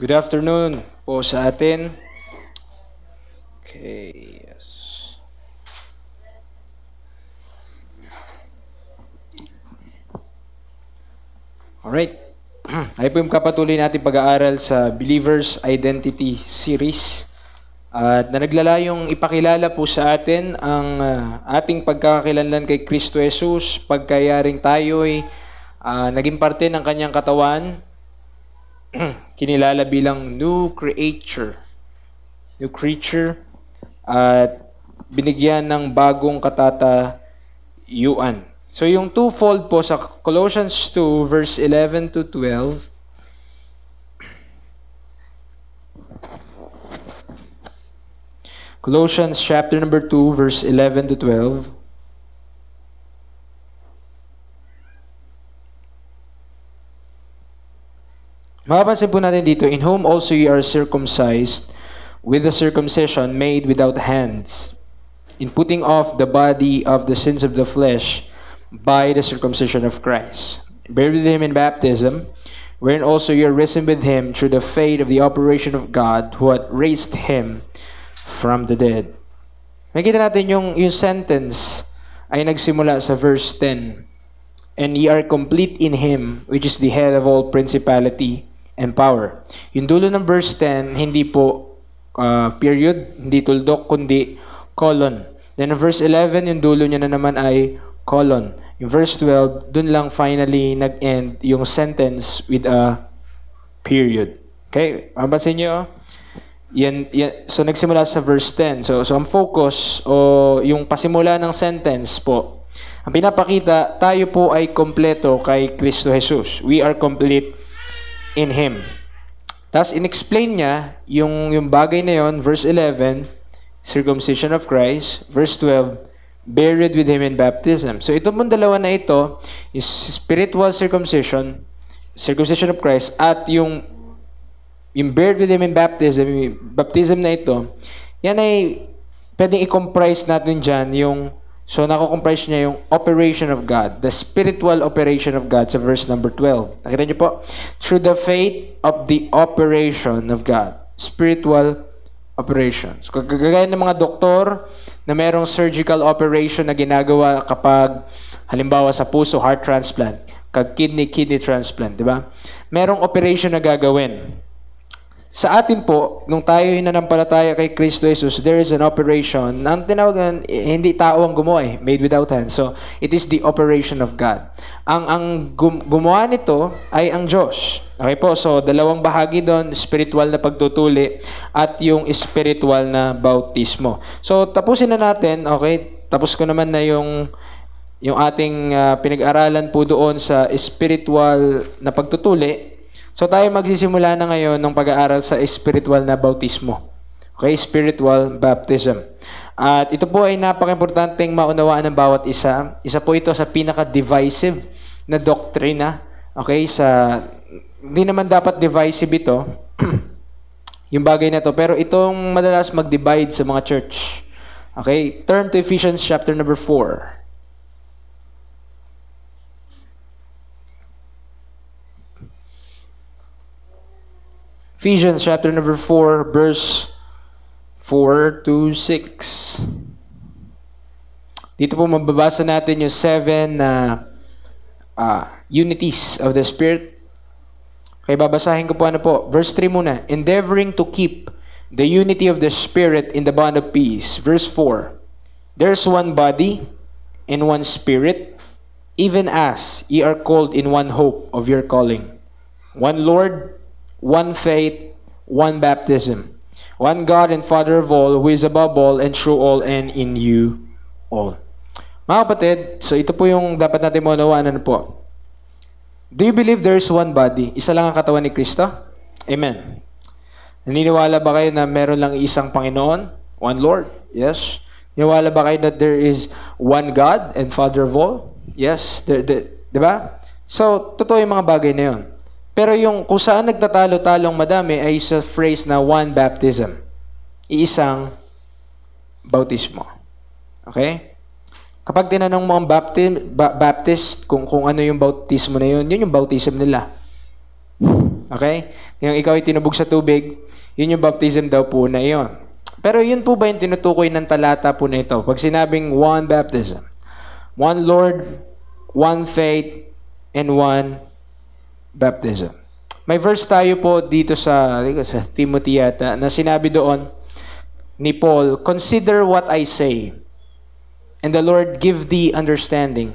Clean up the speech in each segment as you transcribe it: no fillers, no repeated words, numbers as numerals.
Good afternoon po sa atin. Okay, yes. Alright. Ay po yung kapatuloy natin pag-aaral sa Believer's Identity Series. At na naglalayong ipakilala po sa atin ang ating pagkakakilanlan kay Kristo Jesus, pagkayaring tayo'y naging parte ng kanyang katawan, kinilala bilang new creature, at binigyan ng bagong katatayuan. So yung twofold po sa Colossians 2 verse 11 to 12. Colossians chapter number 2 verse 11 to 12. Mapapansin po natin dito, in whom also ye are circumcised with the circumcision made without hands, in putting off the body of the sins of the flesh by the circumcision of Christ, buried with him in baptism, wherein also you are risen with him through the faith of the operation of God, who had raised him from the dead. Nakita natin yung sentence ay nagsimula sa verse 10. And ye are complete in him, which is the head of all principality and power. Yung dulo ng verse 10, hindi po period, hindi tuldok, kundi colon. Then in verse 11, yung dulo niya na naman ay colon. Yung verse 12, dun lang finally nag-end yung sentence with a period. Okay? Mabasin nyo? Yan, so nagsimula sa verse 10. So ang focus o yung pasimula ng sentence po, ang pinapakita, tayo po ay kompleto kay Kristo Jesus. We are complete in Him. Tapos in-explain niya yung bagay na yon, verse 11, circumcision of Christ, verse 12, buried with Him in baptism. So ito pong dalawa na ito is spiritual circumcision, circumcision of Christ, at yung buried with Him in baptism, yung baptism na ito, yan ay pwedeng i-comprise natin dyan yung, so nako-comprise niya yung operation of God, the spiritual operation of God sa verse number 12. Nakita niyo po? Through the faith of the operation of God. Spiritual operations. So, kagaya ng mga doktor na merong surgical operation na ginagawa kapag halimbawa sa puso, heart transplant, kidney transplant, di ba? Merong operation na gagawin. Sa atin po, nung tayo hinanampalataya kay Kristo Jesus, there is an operation. Ang tinawag hindi tao ang gumawa made without hands. So, it is the operation of God. Ang gumawa nito ay ang Diyos. Okay po, so dalawang bahagi doon, spiritual na pagtutuli at yung spiritual na bautismo. So, tapusin na natin, okay? Tapos ko naman na yung ating pinag-aralan po doon sa spiritual na pagtutuli. So tayo magsisimula na ngayon ng pag-aaral sa spiritual na bautismo. Okay, spiritual baptism. At ito po ay napaka-importanteng maunawaan ng bawat isa. Isa po ito sa pinaka-divisive na doktrina. Okay, hindi naman dapat divisive ito, yung bagay na to. Pero itong madalas mag-divide sa mga church. Okay, turn to Ephesians chapter number 4. Ephesians chapter number 4, verse 4 to 6. Dito po mababasa natin yung 7 unities of the Spirit. Okay, babasahin ko po Verse 3 muna. Endeavoring to keep the unity of the Spirit in the bond of peace. Verse 4. There's one body and one Spirit, even as ye are called in one hope of your calling. One Lord, one faith, one baptism, one God and Father of all, who is above all and through all and in you all. Mga kapatid, so ito po yung dapat natin maunawaan po. Do you believe there is one body? Isa lang ang katawan ni Kristo? Amen. Naniniwala ba kayo na meron lang isang Panginoon? One Lord? Yes. Naniniwala ba kayo that there is one God and Father of all? Yes. Diba? So, totoo yung mga bagay na yun. Pero yung kung saan nagtatalo-talong madami ay sa phrase na one baptism. Iisang bautismo. Okay? Kapag tinanong mo ang Baptist kung ano yung bautismo na yun, yun yung bautism nila. Okay? Yung ikaw ay tinubog sa tubig, yun yung baptism daw po na yun. Pero yun po ba yung tinutukoy ng talata po na ito? Pag sinabing one baptism, one Lord, one faith, and one baptism. May verse tayo po dito sa Timothy yata na sinabi doon ni Paul, "Consider what I say, and the Lord give thee understanding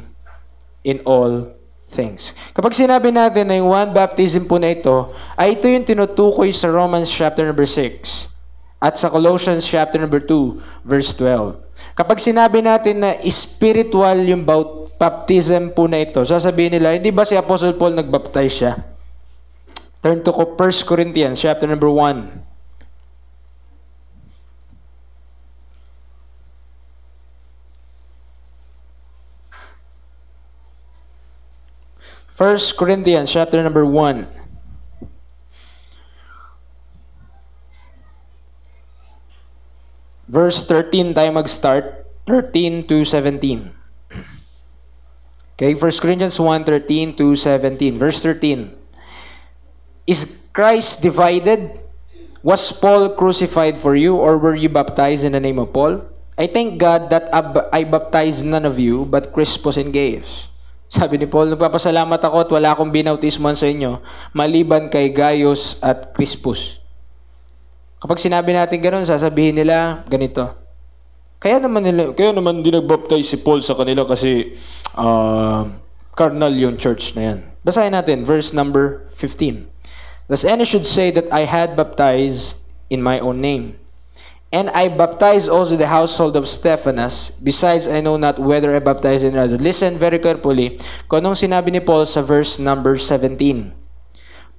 in all things." Kapag sinabi natin na yung one baptism po na ito, ay ito yung tinutukoy sa Romans chapter number 6 at sa Colossians chapter number 2 verse 12. Kapag sinabi natin na spiritual yung baptism po na ito, sasabihin nila, hindi ba si Apostle Paul nagbaptize siya? Turn to 1 Corinthians chapter number 1. 1 Corinthians chapter number 1. Verse 13 tayo mag-start. 13 to 17. Okay, 1 Corinthians 1, 13 to 17. Verse 13. Is Christ divided? Was Paul crucified for you, or were you baptized in the name of Paul? I thank God that I baptized none of you, but Crispus and Gaius. Sabi ni Paul, nagpapasalamat ako at wala akong binautismohan sa inyo, maliban kay Gaius at Crispus. Kapag sinabi natin ganoon, sasabihin nila ganito. Kaya naman din nagbaptize si Paul sa kanila kasi carnal yung church na yan. Basahin natin, verse number 15. Thus any should say that I had baptized in my own name. And I baptized also the household of Stephanas. Besides, I know not whether I baptized in another. Listen very carefully. Kung anong sinabi ni Paul sa verse number 17.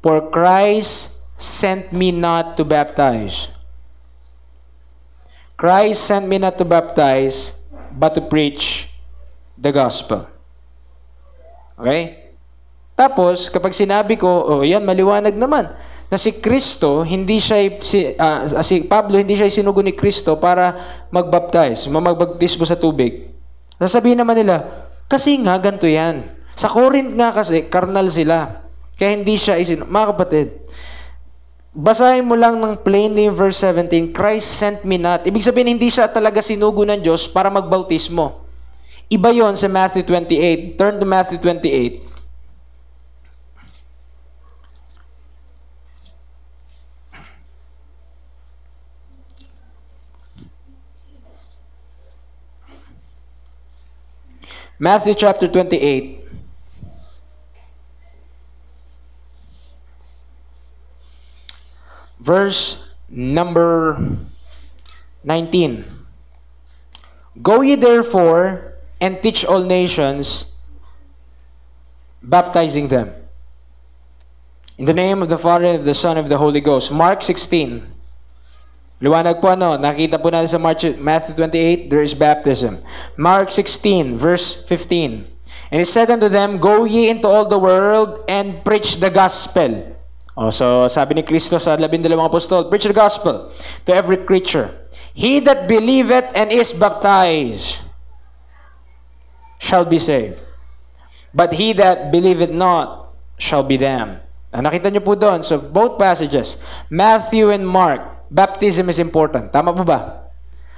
For Christ sent me not to baptize. Christ sent me not to baptize, but to preach the gospel. Okay? Tapos, kapag sinabi ko, yan, maliwanag naman, na si Kristo, hindi siya, si Pablo, hindi siya sinugo ni Kristo para magbaptize, magbaptismo sa tubig. Sasabihin naman nila, kasi nga, ganito yan. Sa Corinth nga kasi, carnal sila. Kaya hindi siya mga kapatid, basahin mo lang ng plainly verse 17, Christ sent me not. Ibig sabihin, hindi siya talaga sinugo ng Diyos para magbautismo. Iba yon sa Matthew 28. Turn to Matthew 28. Matthew chapter 28. Verse number 19. Go ye therefore and teach all nations, baptizing them in the name of the Father, and of the Son, and of the Holy Ghost. Mark 16. Liwanag po nakita po natin sa Matthew 28, there is baptism. Mark 16, verse 15. And he said unto them, Go ye into all the world and preach the gospel. So sabi ni Kristo sa 12 apostol, preach the gospel to every creature. He that believeth and is baptized shall be saved. But he that believeth not shall be damned. Nakita niyo po doon, so both passages, Matthew and Mark, baptism is important. Tama po ba?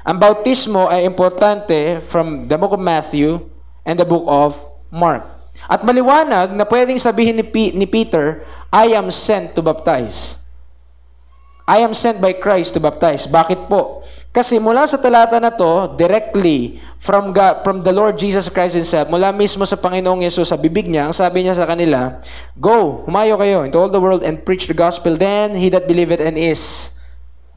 Ang bautismo ay importante from the book of Matthew and the book of Mark. At maliwanag na pwedeng sabihin ni Peter, I am sent to baptize. I am sent by Christ to baptize. Bakit po? Kasi mula sa talata na to, directly from God, from the Lord Jesus Christ Himself, mula mismo sa Panginoong Yesus, sa bibig niya, ang sabi niya sa kanila, Go, humayo kayo into all the world and preach the gospel. Then he that believeth and is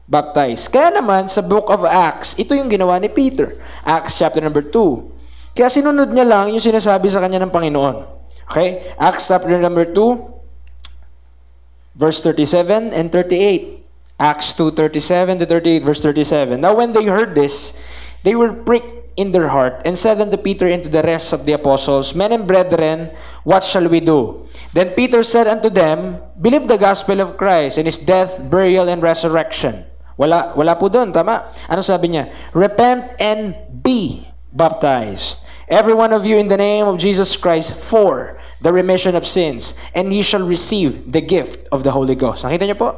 baptized. Kaya naman, sa book of Acts, ito yung ginawa ni Peter. Acts chapter number 2. Kaya sinunod niya lang yung sinasabi sa kanya ng Panginoon. Okay? Acts chapter number 2, verse 37 and 38. Acts 2:37 to 38, verse 37. Now when they heard this, they were pricked in their heart, and said unto Peter and to the rest of the apostles, Men and brethren, what shall we do? Then Peter said unto them, Believe the gospel of Christ, and His death, burial, and resurrection. Wala po doon, tama? Ano sabi niya? Repent and be baptized, every one of you in the name of Jesus Christ for the remission of sins, and ye shall receive the gift of the Holy Ghost. Nakita niyo po?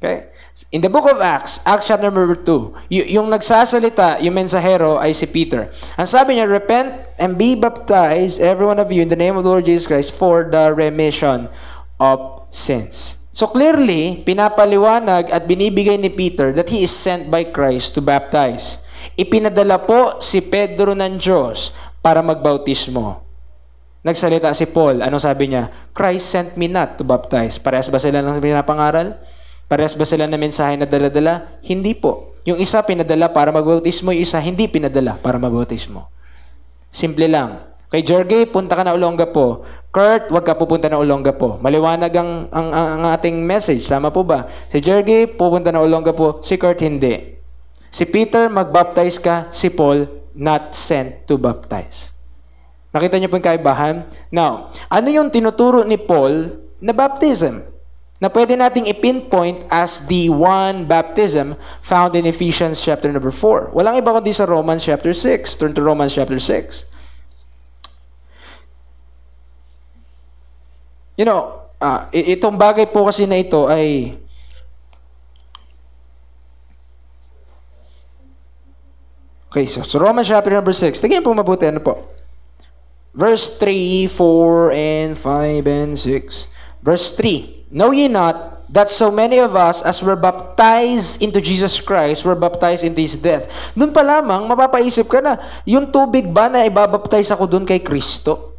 Okay? In the book of Acts, Acts chapter number 2, yung nagsasalita, yung mensahero ay si Peter. Ang sabi niya, repent and be baptized, every one of you, in the name of the Lord Jesus Christ, for the remission of sins. So clearly, pinapaliwanag at binibigay ni Peter that he is sent by Christ to baptize. Ipinadala po si Pedro ng Diyos para magbautismo. Nagsalita si Paul, anong sabi niya? Christ sent me not to baptize. Parehas ba sila ng pinapangaral? Parehas ba sila na mensahe na dala-dala? Hindi po. Yung isa pinadala para magbautismo, yung isa hindi pinadala para magbautismo. Simple lang. Kay Jorge, punta ka na Olongapo. Kurt, wag ka pupunta na Olongapo. Maliwanag ang ating message. Tama po ba? Si Jorge, pupunta na Olongapo. Si Kurt, hindi. Si Peter, magbaptize ka. Si Paul, not sent to baptize. Nakita niyo po yung kaibahan? Now, ano yung tinuturo ni Paul na baptism? Na pwede nating i-pinpoint as the one baptism found in Ephesians chapter number 4. Walang iba kundi sa Romans chapter 6. Turn to Romans chapter 6. You know, itong bagay po kasi na ito ay okay, so Romans chapter number 6. Tingnan po mabuti, ano po? Verse 3, 4, and 5, and 6. Verse 3. Know ye not that so many of us as were baptized into Jesus Christ were baptized into His death? Doon pa lamang, mapapaisip ka na, yung tubig ba na ibabaptize ako doon kay Kristo?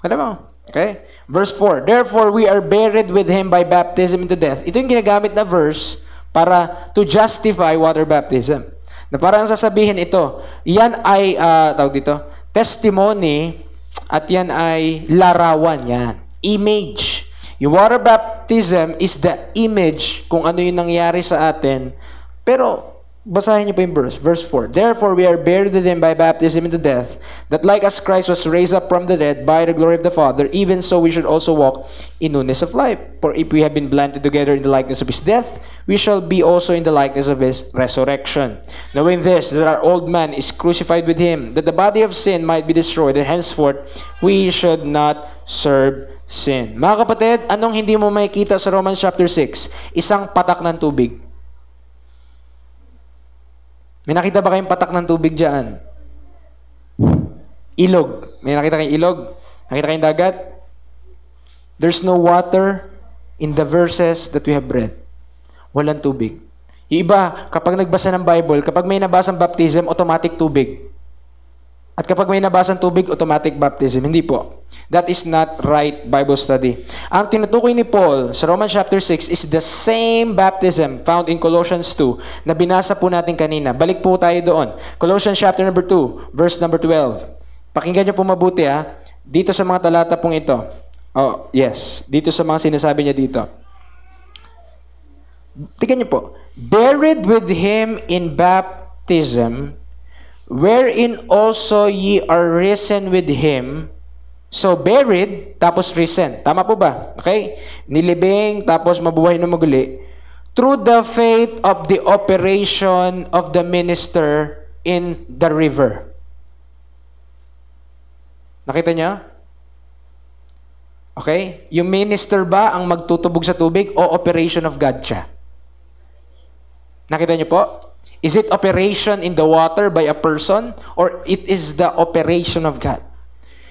Alam mo? Okay? Verse 4, therefore we are buried with Him by baptism into death. Ito yung ginagamit na verse para to justify water baptism. Na parang sasabihin ito, yan ay, tawag dito, testimony at yan ay larawan yan. Image. Yung water baptism is the image kung ano yung nangyari sa atin. Pero, basahin niyo pa yung verse. Verse 4. Therefore, we are buried with Him by baptism into death, that like as Christ was raised up from the dead by the glory of the Father, even so we should also walk in newness of life. For if we have been planted together in the likeness of His death, we shall be also in the likeness of His resurrection. Knowing this, that our old man is crucified with Him, that the body of sin might be destroyed, and henceforth we should not serve sin. Mga kapatid, anong hindi mo makikita sa Romans chapter 6? Isang patak ng tubig. May nakita ba kayong patak ng tubig dyan? Ilog. May nakita kayong ilog? Nakita kayong dagat? There's no water in the verses that we have read. Walang tubig. Yung iba, kapag nagbasa ng Bible, kapag may nabasang baptism, automatic tubig. At kapag may nabasang tubig, automatic baptism. Hindi po. That is not right Bible study. Ang tinutukoy ni Paul sa Romans chapter 6 is the same baptism found in Colossians 2 na binasa po natin kanina. Balik po tayo doon. Colossians chapter number 2, verse number 12. Pakinggan niyo po mabuti ha. Dito sa mga talata pong ito. Oh, yes. Dito sa mga sinasabi niya dito. Tingnan niyo po. Buried with Him in baptism, wherein also ye are risen with Him. So, buried, tapos risen. Tama po ba? Okay? Nilibing, tapos mabuhay na maguli. Through the faith of the operation of the minister in the river. Nakita niyo? Okay? Yung minister ba ang magtutubog sa tubig o operation of God siya? Nakita niyo po? Is it operation in the water by a person or it is the operation of God?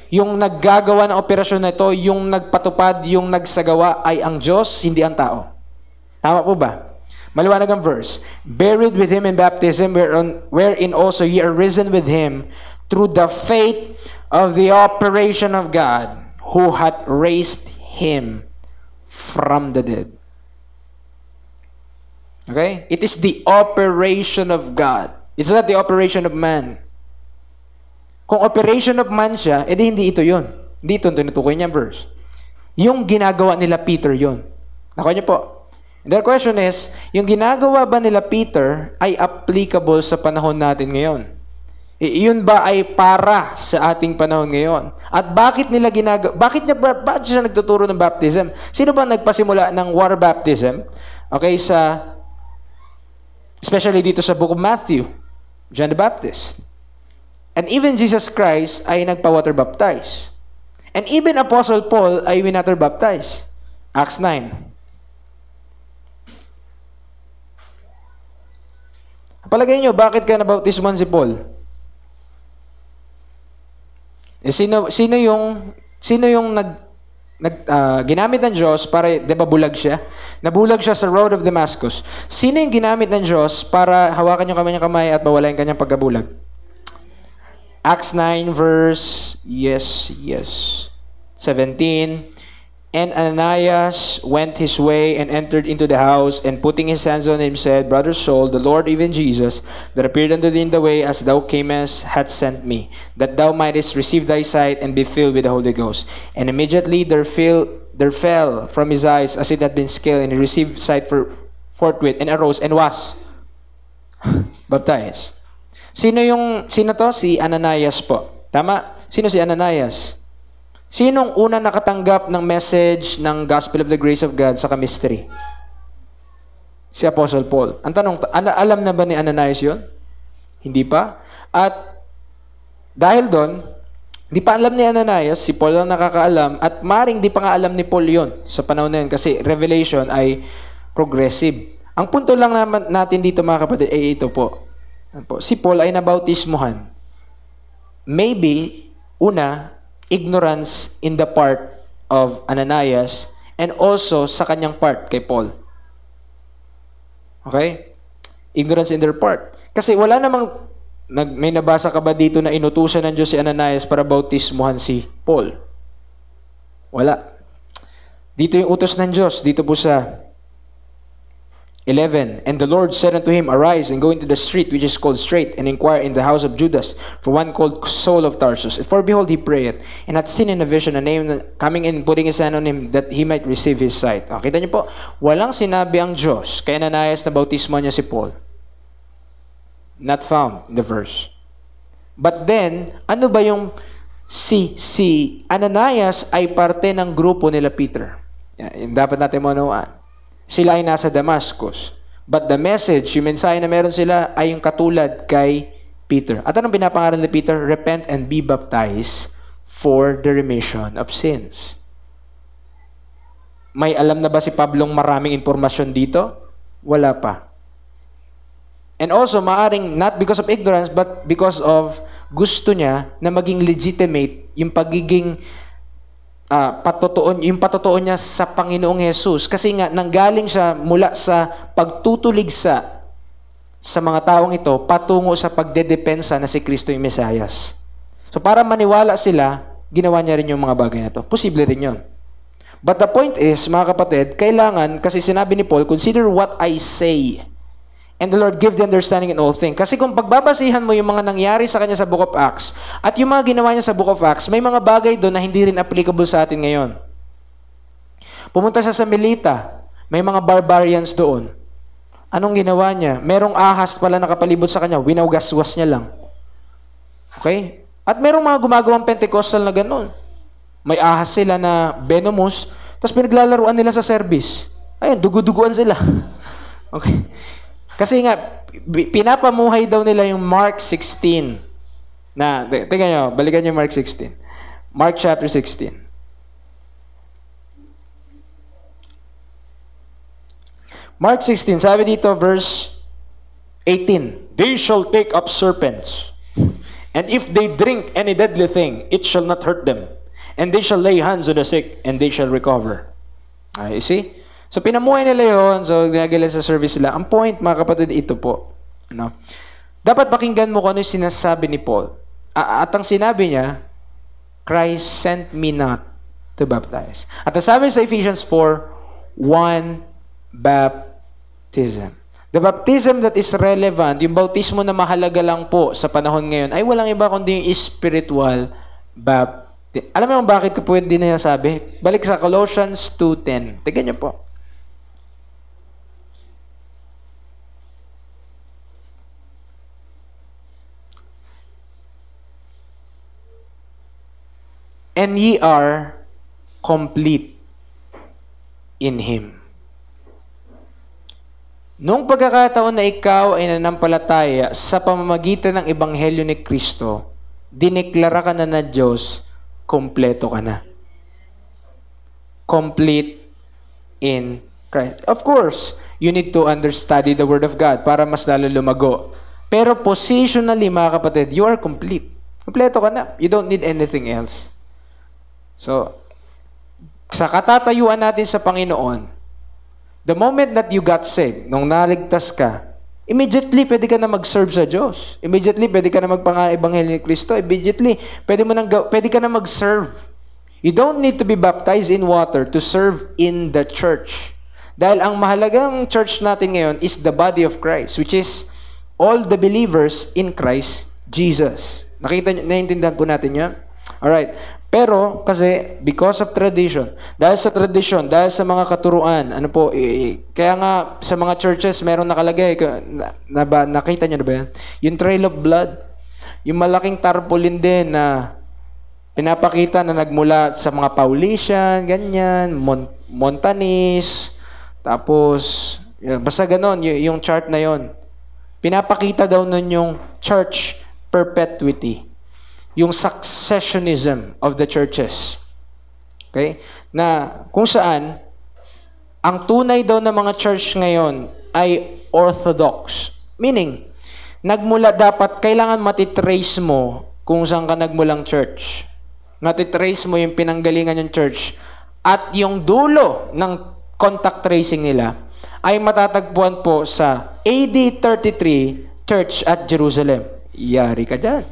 Yung naggagawa ng operasyon na ito, yung nagpatupad, yung nagsagawa ay ang Diyos, hindi ang tao. Tama po ba? Maliwanag ang verse. Buried with Him in baptism, wherein also ye are risen with Him through the faith of the operation of God, who hath raised Him from the dead. Okay? It is the operation of God. It's not the operation of man. Kung operation of man siya, edi hindi ito yun. Hindi ito tinutukoy niya verse. Yung ginagawa nila Peter yun. Nakuha niyo po. And the question is, yung ginagawa ba nila Peter ay applicable sa panahon natin ngayon? Iyon ba ay para sa ating panahon ngayon? At bakit nila bakit siya nagtuturo ng baptism? Sino ba nagpasimula ng water baptism? Okay, especially dito sa book of Matthew, John the Baptist. And even Jesus Christ ay nagpa-water baptize. And even Apostle Paul ay winater baptize. Acts 9. Palagay nyo, bakit ka nabautismuhan si Paul? Sino yung ginamit ng Diyos para, di ba bulag siya? Nabulag siya sa road of Damascus. Sino yung ginamit ng Diyos para hawakan yung kanyang kamay at bawalan yung kanyang pagkabulag? Acts 9 verse, 17. And Ananias went his way and entered into the house, and putting his hands on him said, Brother Saul, the Lord, even Jesus, that appeared unto thee in the way as thou camest, hath sent me, that thou mightest receive thy sight and be filled with the Holy Ghost. And immediately there fell from his eyes as it had been scaled, and he received sight forthwith, and arose and was baptized. Sino to? Si Ananias po. Tama? Sino si Ananias? Sinong una nakatanggap ng message ng Gospel of the Grace of God sa mystery? Si Apostle Paul. Ang tanong, alam na ba ni Ananias yun? Hindi pa. At dahil doon, di pa alam ni Ananias, si Paul lang nakakaalam, at maring di pa nga alam ni Paul yun sa panahon na yun, kasi revelation ay progressive. Ang punto lang naman natin dito mga kapatid ay ito po. Si Paul ay nabautismuhan. Maybe, una, ignorance in the part of Ananias and also sa kanyang part kay Paul. Okay? Ignorance in their part. Kasi wala namang, may nabasa ka ba dito na inutusan ng Diyos si Ananias para bautismuhan si Paul? Wala. Dito yung utos ng Diyos, dito po sa 11. And the Lord said unto him, Arise and go into the street which is called Straight, and inquire in the house of Judas for one called Saul of Tarsus. For behold, he prayeth, and hath seen in a vision a name coming in, putting his hand on him, that he might receive his sight. Kita niyo po, walang sinabi ang Diyos kay Ananias na bautismo niya si Paul. Not found in the verse. But then, ano ba yung si Ananias ay parte ng grupo nila Peter. Yan, dapat natin maunawaan. Sila ay nasa Damascus. But the message, yung mensahe na meron sila ay yung katulad kay Peter. At anong pinapangaral ni Peter? Repent and be baptized for the remission of sins. May alam na ba si Pablong maraming impormasyon dito? Wala pa. And also, maaring not because of ignorance, but because of gusto niya na maging legitimate yung pagiging patotoo niya sa Panginoong Jesus. Kasi nga, nanggaling siya mula sa pagtutuligsa sa mga taong ito patungo sa pagdedepensa na si Kristo yung Mesiyas. So, para maniwala sila, ginawa niya rin yung mga bagay na ito. Posible rin yun. But the point is, mga kapatid, kailangan, kasi sinabi ni Paul, consider what I say, and the Lord give the understanding in all things. Kasi kung pagbabasihan mo yung mga nangyari sa kanya sa Book of Acts, at yung mga ginawa niya sa Book of Acts, may mga bagay doon na hindi rin applicable sa atin ngayon. Pumunta siya sa Melita, may mga barbarians doon. Anong ginawa niya? Merong ahas pala nakapalibot sa kanya, winawgaswas niya lang. Okay? At merong mga gumagawang Pentecostal na gano'n. May ahas sila na venomous, tapos pinaglalaruan nila sa service. Ayun, dugu-duguan sila. Okay? Kasi nga, pinapamuhay daw nila yung Mark 16. Tingnan nyo, balikan nyo Mark 16. Mark chapter 16. Mark 16, sabi dito, verse 18. They shall take up serpents, and if they drink any deadly thing, it shall not hurt them. And they shall lay hands on the sick, and they shall recover. You see? So, pinamuhay nila yun. So, ginagawa sa service nila. Ang point, mga kapatid, ito po. Dapat pakinggan mo kung ano yung sinasabi ni Paul. At ang sinabi niya, Christ sent me not to baptize. At ang sabi sa Ephesians 4, one baptism. The baptism that is relevant, yung bautismo na mahalaga lang po sa panahon ngayon, ay walang iba kundi yung spiritual baptism. Alam mo bakit ko pwede din nasabi? Balik sa Colossians 2:10. Tignan niyo po. And ye are complete in Him. Noong pagkakataon na ikaw ay nanampalataya sa pamamagitan ng Ebanghelyo ni Kristo, dineklara ka na na Diyos, kompleto ka na. Complete in Christ. Of course, you need to understudy the Word of God para mas lalo lumago. Pero positionally, mga kapatid, you are complete. Kompleto ka na. You don't need anything else. So, sa katatayuan natin sa Panginoon, the moment that you got saved, nung naligtas ka, immediately pwede ka na mag-serve sa Diyos. Immediately pwede ka na magpanga-ebanghelyo ni Kristo. Immediately pwede ka na mag-serve. You don't need to be baptized in water to serve in the church. Dahil ang mahalagang church natin ngayon is the body of Christ, which is all the believers in Christ Jesus. Naiintindihan po natin yan? Alright. Pero, kasi, because of tradition, dahil sa mga katuruan, kaya nga, sa mga churches, meron nakalagay, nakita nyo na ba yan? Yung trail of blood, yung malaking tarpaulin din na pinapakita na nagmula sa mga Paulician, ganyan, Montanis, tapos, basta ganon, yung chart na yon. Pinapakita daw nun yung church perpetuity. Yung successionism of the churches. Okay? Na kung saan, ang tunay daw ng mga church ngayon ay orthodox. Meaning, kailangan matitrace mo kung saan ka nagmulang church. Matitrace mo yung pinanggalingan ng church. At yung dulo ng contact tracing nila ay matatagpuan po sa AD 33 Church at Jerusalem. Yari ka dyan.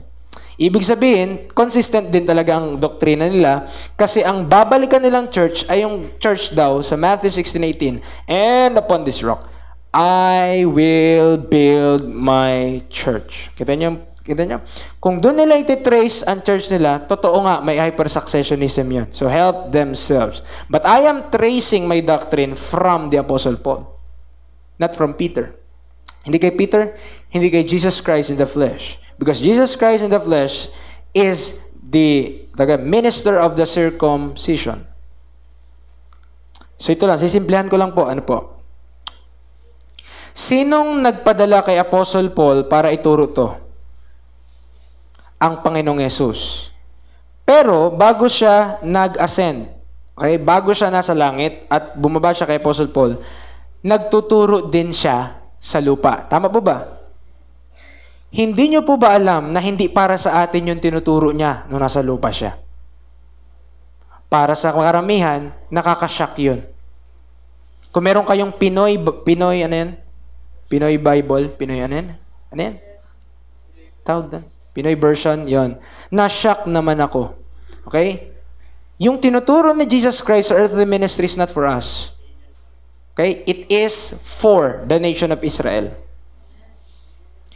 Ibig sabihin, consistent din talaga ang doktrina nila kasi ang babalikan nilang church ay yung church daw sa Matthew 16:18, and upon this rock, I will build my church. Kita niyo? Kung doon nila ititrace ang church nila, totoo nga, may hyper-successionism yun. So help themselves. But I am tracing my doctrine from the Apostle Paul. Not from Peter. Hindi kay Peter, hindi kay Jesus Christ in the flesh. Because Jesus Christ in the flesh is the minister of the circumcision. So ito lang, sisimplihan ko lang po. Ano po? Sinong nagpadala kay Apostle Paul para ituro to? Ang Panginoong Yesus. Pero bago siya nag-ascend, okay, bago siya nasa langit at bumaba siya kay Apostle Paul, nagtuturo din siya sa lupa. Tama po ba? Hindi nyo po ba alam na hindi para sa atin yung tinuturo niya nung nasa lupa siya? Para sa karamihan, nakakashock yun. Kung meron kayong Pinoy ano yan? Pinoy Bible, Pinoy ano yan? Ano yan? Tawag doon. Pinoy version, yon. Na-shock naman ako. Okay? Yung tinuturo ni Jesus Christ sa earthly ministry is not for us. Okay? It is for the nation of Israel.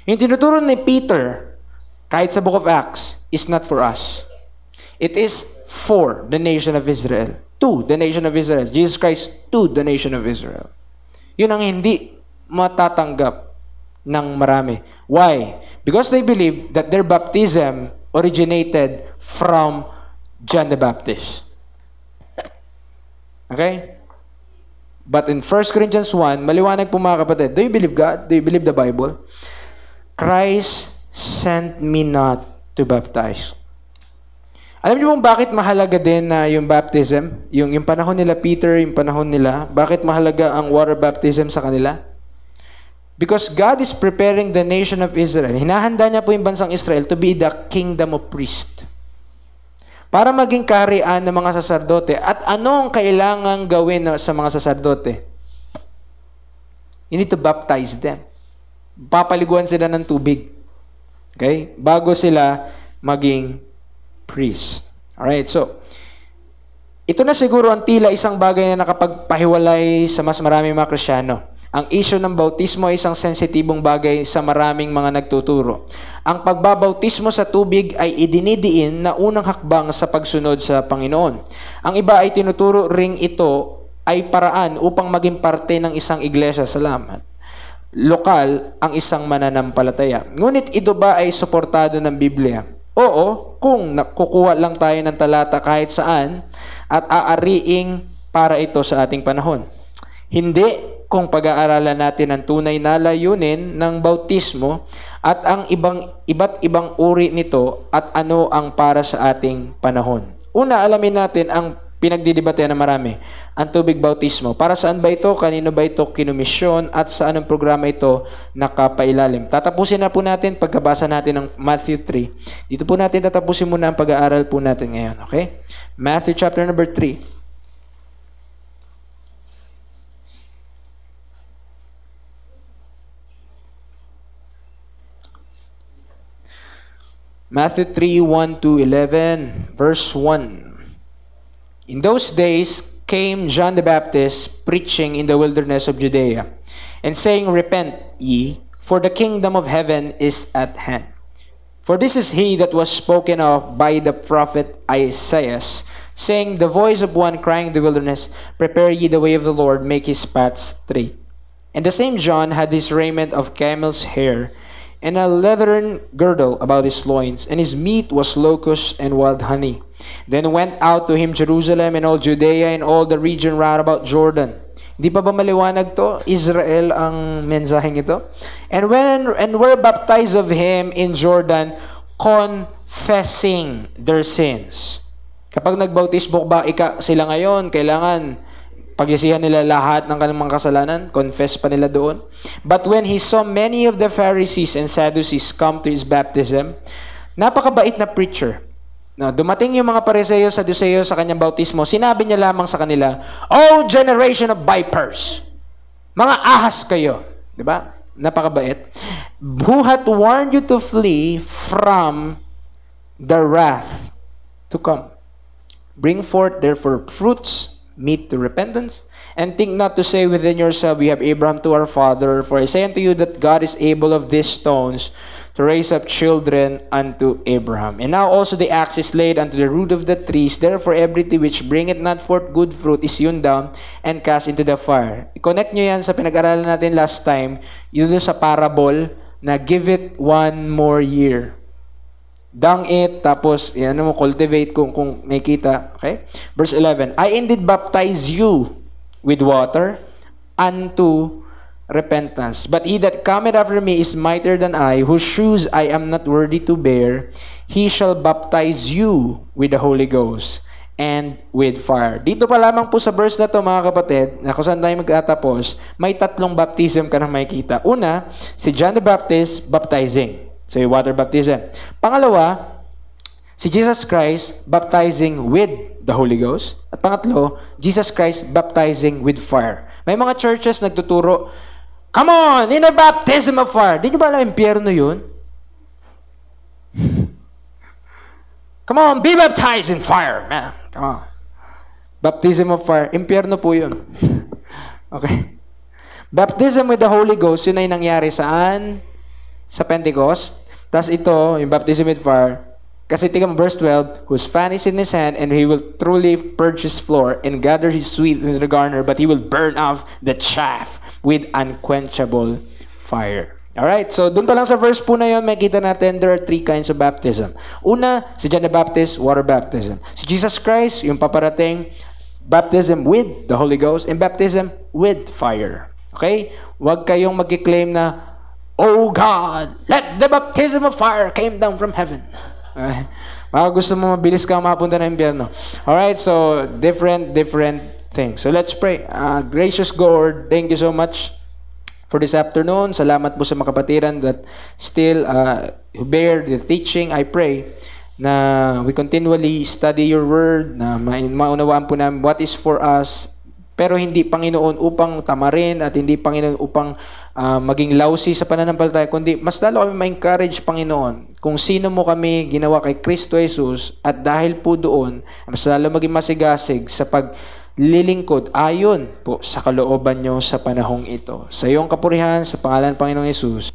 Yung tinuturo ni Peter, kahit sa Book of Acts, is not for us. It is for the nation of Israel. To the nation of Israel. Jesus Christ to the nation of Israel. Yun ang hindi matatanggap ng marami. Why? Because they believe that their baptism originated from John the Baptist. Okay? But in 1 Corinthians 1, maliwanag po mga kapatid, do you believe God? Do you believe the Bible? Christ sent me not to baptize. Alam niyo bang bakit mahalaga din na yung baptism? Yung panahon nila Peter, yung panahon nila, bakit mahalaga ang water baptism sa kanila? Because God is preparing the nation of Israel. Hinahanda niya po yung bansang Israel to be the kingdom of priests. Para maging kaharian ng mga saserdote. At anong kailangan gawin sa mga saserdote? You need to baptize them. Papaliguan sila ng tubig. Okay? Bago sila maging priest. Alright, so, ito na siguro ang tila isang bagay na nakapagpahiwalay sa mas maraming mga Kristyano. Ang issue ng bautismo ay isang sensitibong bagay sa maraming mga nagtuturo. Ang pagbabautismo sa tubig ay idinidiin na unang hakbang sa pagsunod sa Panginoon. Ang iba ay tinuturo ring ito ay paraan upang maging parte ng isang iglesia. Salamat. Lokal ang isang mananampalataya. Ngunit ito ba ay suportado ng Biblia? Oo, kung kukuha lang tayo ng talata kahit saan at aariing para ito sa ating panahon. Hindi kung pag-aaralan natin ang tunay na layunin ng bautismo at ang iba't ibang uri nito at ano ang para sa ating panahon. Una, alamin natin ang pinagdidebatehan na marami, ang tubig bautismo. Para saan ba ito? Kanino ba ito kinumisyon? At sa anong programa ito nakapailalim? Tatapusin na po natin pagkabasa natin ng Matthew 3. Dito po natin tatapusin muna ang pag-aaral po natin ngayon. Okay? Matthew chapter number 3. Matthew 3, 1 to 11, verse 1. In those days came John the Baptist preaching in the wilderness of Judea, and saying, Repent ye, for the kingdom of heaven is at hand. For this is he that was spoken of by the prophet Isaiah, saying, The voice of one crying in the wilderness, Prepare ye the way of the Lord, make his paths straight. And the same John had his raiment of camel's hair, and a leathern girdle about his loins, and his meat was locusts and wild honey. Then went out to him Jerusalem and all Judea and all the region round about Jordan. Di pa ba maliwanag to? Israel ang mensaheng ito. And were baptized of him in Jordan, confessing their sins. Kapag nagbautismo ba sila ngayon, kailangan pag-isihan nila lahat ng kanilang mga kasalanan, confess pa nila doon. But when he saw many of the Pharisees and Sadducees come to his baptism, napakabait na preacher. No, dumating yung mga Pariseo, Sadduceo sa kanyang bautismo, sinabi niya lamang sa kanila, O generation of vipers! Mga ahas kayo. Diba? Napakabait. Who hath warned you to flee from the wrath to come? Bring forth therefore fruits meet to repentance, and think not to say within yourself, We have Abraham to our father. For I say unto you that God is able of these stones to raise up children unto Abraham. And now also the axe is laid unto the root of the trees. Therefore every tree which bringeth not forth good fruit is hewn down and cast into the fire. I-connect nyo yan sa pinag-aralan natin last time, yun sa parable na give it one more year. Dung it, tapos mo, cultivate kung may kita. Okay? Verse 11, I indeed baptize you with water unto repentance. But he that cometh after me is mightier than I, whose shoes I am not worthy to bear. He shall baptize you with the Holy Ghost and with fire. Dito pa lamang po sa verse na to, mga kapatid, na kung saan tayo magtatapos, may tatlong baptism ka na makikita. Una, si John the Baptist baptizing. So, yung water baptism. Pangalawa, si Jesus Christ baptizing with the Holy Ghost. At pangatlo, Jesus Christ baptizing with fire. May mga churches nagtuturo, come on, in a baptism of fire. Di nyo ba alam, impyerno yun? Come on, be baptized in fire, man. Come on. Baptism of fire. Impyerno po yun. Okay. Baptism with the Holy Ghost, yun ay nangyari saan? Sa Pentecost. Tapos ito, yung baptism with fire, kasi tingnan mo verse 12, whose fan is in his hand, and he will truly purge his floor and gather his wheat into the garner, but he will burn off the chaff with unquenchable fire. Alright, so dun pa lang sa verse po na yun, makikita natin there are three kinds of baptism. Una, si John the Baptist, water baptism. Si Jesus Christ, yung paparating, baptism with the Holy Ghost, and baptism with fire. Okay? Huwag kayong mag-claim na, Oh God, let the baptism of fire came down from heaven. Baka gusto mo mabilis ka mapunta ng impyerno. Alright, so different things. So let's pray. Gracious God, thank you so much for this afternoon. Salamat po sa mga kapatiran that still who bear the teaching. I pray na we continually study your word, na maunawaan po namin what is for us, pero hindi, Panginoon, upang tamarin at hindi, Panginoon, upang maging lousy sa pananampalataya, kundi mas lalo kami ma-encourage, Panginoon, kung sino mo kami ginawa kay Kristo Jesus, at dahil po doon, mas lalo maging masigasig sa paglilingkod ayon po sa kalooban nyo sa panahong ito. Sa iyong kapurihan, sa pangalan ng Panginoong Jesus.